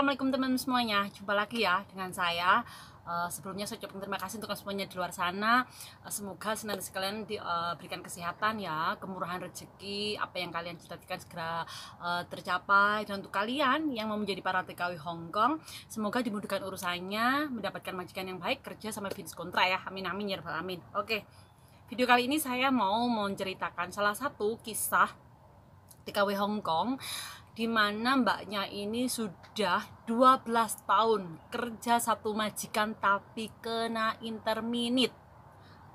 Assalamualaikum teman-teman semuanya, jumpa lagi ya dengan saya. Sebelumnya saya ucapkan terima kasih untuk semuanya di luar sana. Semoga senantiasa kalian diberikan kesehatan ya, kemurahan rezeki, apa yang kalian cita-citakan segera tercapai. Dan untuk kalian yang mau menjadi para TKW Hongkong, semoga dimudahkan urusannya, mendapatkan majikan yang baik, kerja sampai finish kontrak ya. Amin amin ya rabbal alamin. Oke, video kali ini saya mau menceritakan salah satu kisah TKW Hongkong di mana mbaknya ini sudah 12 tahun kerja satu majikan tapi kena interminit.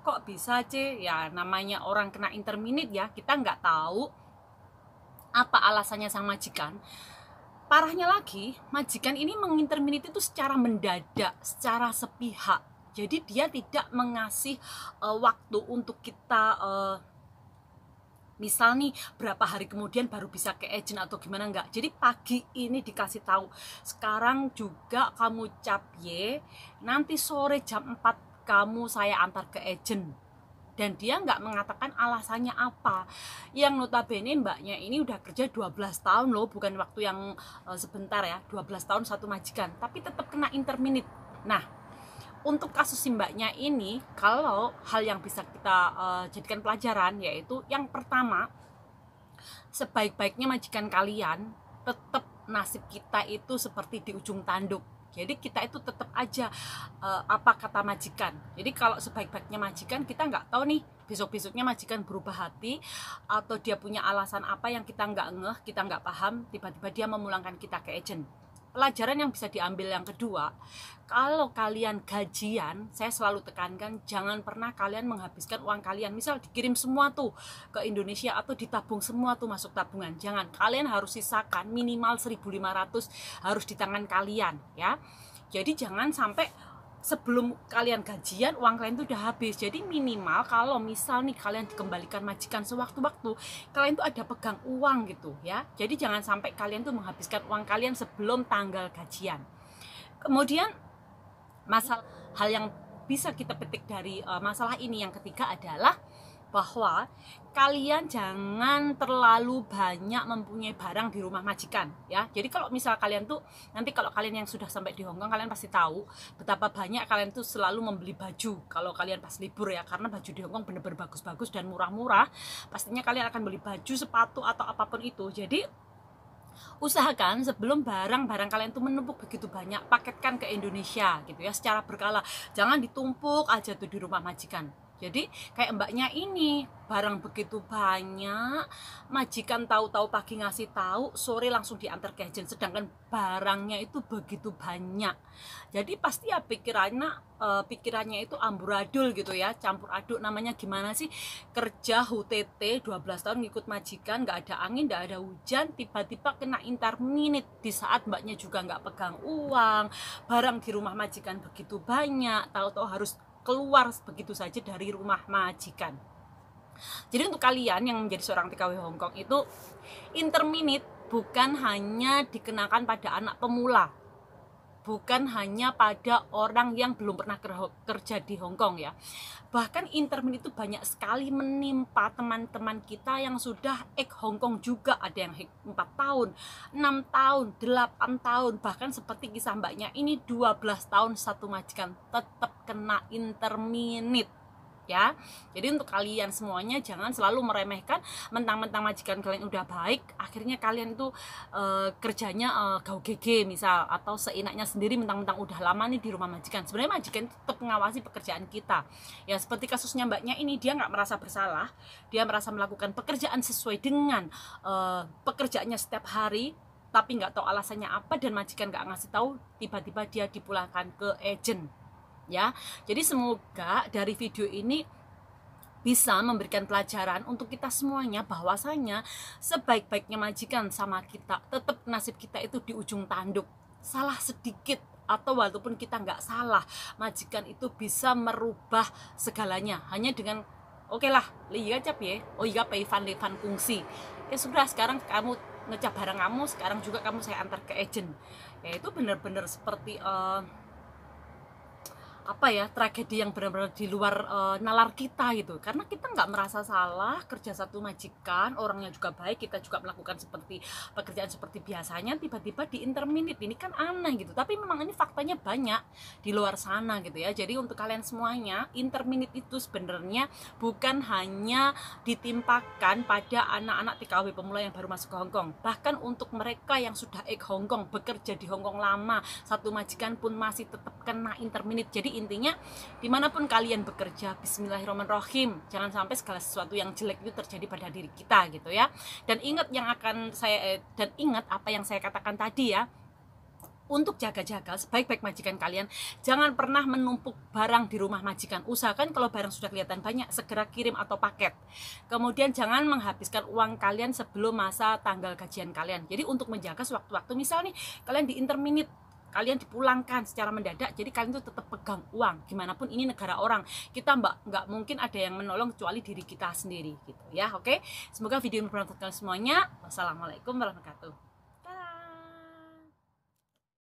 Kok bisa ya, namanya orang kena interminit ya, kita nggak tahu apa alasannya sang majikan. Parahnya lagi, majikan ini menginterminit itu secara mendadak, secara sepihak. Jadi dia tidak mengasih waktu untuk kita misal nih berapa hari kemudian baru bisa ke agent atau gimana, enggak. Jadi pagi ini dikasih tahu, sekarang juga kamu cap Y, nanti sore jam 4 kamu saya antar ke agent. Dan dia nggak mengatakan alasannya apa. Yang notabene mbaknya ini udah kerja 12 tahun loh, bukan waktu yang sebentar ya, 12 tahun satu majikan, tapi tetap kena interminit. Nah, untuk kasus mbaknya ini, kalau hal yang bisa kita jadikan pelajaran, yaitu yang pertama, sebaik-baiknya majikan kalian, tetap nasib kita itu seperti di ujung tanduk. Jadi kita itu tetap aja apa kata majikan. Jadi kalau sebaik-baiknya majikan, kita nggak tahu nih besok-besoknya majikan berubah hati atau dia punya alasan apa yang kita nggak ngeh, kita nggak paham, tiba-tiba dia memulangkan kita ke agent. Pelajaran yang bisa diambil yang kedua, kalau kalian gajian, saya selalu tekankan jangan pernah kalian menghabiskan uang kalian. Misal dikirim semua tuh ke Indonesia atau ditabung semua tuh masuk tabungan. Jangan, kalian harus sisakan minimal 1.500 harus di tangan kalian ya. Jadi jangan sampai sebelum kalian gajian uang kalian tuh udah habis. Jadi minimal kalau misal nih kalian dikembalikan majikan sewaktu-waktu, kalian tuh ada pegang uang gitu ya. Jadi jangan sampai kalian tuh menghabiskan uang kalian sebelum tanggal gajian. Kemudian masalah hal yang bisa kita petik dari masalah ini yang ketiga adalah bahwa kalian jangan terlalu banyak mempunyai barang di rumah majikan ya. Jadi kalau misal kalian tuh nanti kalau kalian yang sudah sampai di Hongkong, kalian pasti tahu betapa banyak kalian tuh selalu membeli baju kalau kalian pas libur ya, karena baju di Hongkong bener-bener bagus-bagus dan murah-murah. Pastinya kalian akan beli baju, sepatu atau apapun itu. Jadi usahakan sebelum barang-barang kalian tuh menumpuk begitu banyak, paketkan ke Indonesia gitu ya, secara berkala. Jangan ditumpuk aja tuh di rumah majikan. Jadi kayak mbaknya ini, barang begitu banyak, majikan tahu-tahu pagi ngasih tahu, sore langsung diantar ke agent, sedangkan barangnya itu begitu banyak. Jadi pasti ya pikirannya itu amburadul gitu ya, campur aduk. Namanya gimana sih, kerja HUTT 12 tahun ngikut majikan, nggak ada angin, nggak ada hujan, tiba-tiba kena interminit di saat mbaknya juga nggak pegang uang, barang di rumah majikan begitu banyak, tahu-tahu harus keluar begitu saja dari rumah majikan. Jadi untuk kalian yang menjadi seorang TKW Hongkong itu, interminit bukan hanya dikenakan pada anak pemula, bukan hanya pada orang yang belum pernah kerja di Hongkong ya. Bahkan interminit itu banyak sekali menimpa teman-teman kita yang sudah Hongkong juga. Ada yang 4 tahun, 6 tahun, 8 tahun. Bahkan seperti kisah mbaknya ini 12 tahun satu majikan tetap kena interminit ya. Jadi untuk kalian semuanya jangan selalu meremehkan, mentang-mentang majikan kalian udah baik, akhirnya kalian itu kerjanya gau gege misal, atau seenaknya sendiri mentang-mentang udah lama nih di rumah majikan. Sebenarnya majikan tetap mengawasi pekerjaan kita ya. Seperti kasusnya mbaknya ini, dia nggak merasa bersalah, dia merasa melakukan pekerjaan sesuai dengan pekerjaannya setiap hari, tapi nggak tahu alasannya apa dan majikan nggak ngasih tahu, tiba-tiba dia dipulangkan ke agent ya. Jadi semoga dari video ini bisa memberikan pelajaran untuk kita semuanya, bahwasanya sebaik-baiknya majikan sama kita, tetap nasib kita itu di ujung tanduk. Salah sedikit atau walaupun kita nggak salah, majikan itu bisa merubah segalanya hanya dengan oke lah, lihat cap ya, oh iya payvan levan kungsi ya sudah, sekarang kamu ngecap barang kamu, sekarang juga kamu saya antar ke agent ya. Itu benar-benar seperti apa ya, tragedi yang benar-benar di luar nalar kita gitu, karena kita nggak merasa salah, kerja satu majikan, orangnya juga baik, kita juga melakukan seperti pekerjaan seperti biasanya, tiba-tiba di interminute, ini kan aneh gitu. Tapi memang ini faktanya banyak di luar sana gitu ya. Jadi untuk kalian semuanya, interminute itu sebenarnya bukan hanya ditimpakan pada anak-anak TKW pemula yang baru masuk ke Hongkong, bahkan untuk mereka yang sudah Hongkong, bekerja di Hongkong lama, satu majikan pun masih tetap kena interminute. Jadi intinya dimanapun kalian bekerja, bismillahirrahmanirrahim, jangan sampai segala sesuatu yang jelek itu terjadi pada diri kita gitu ya. Dan ingat apa yang saya katakan tadi ya, untuk jaga-jaga sebaik-baik majikan kalian, jangan pernah menumpuk barang di rumah majikan. Usahakan kalau barang sudah kelihatan banyak, segera kirim atau paket. Kemudian jangan menghabiskan uang kalian sebelum masa tanggal gajian kalian. Jadi untuk menjaga sewaktu-waktu, misal nih kalian di interminute, kalian dipulangkan secara mendadak, jadi kalian tuh tetap pegang uang. Gimana pun ini negara orang, kita nggak mungkin ada yang menolong kecuali diri kita sendiri gitu ya. Oke, semoga video ini bermanfaat kalian semuanya. Wassalamualaikum warahmatullahi wabarakatuh.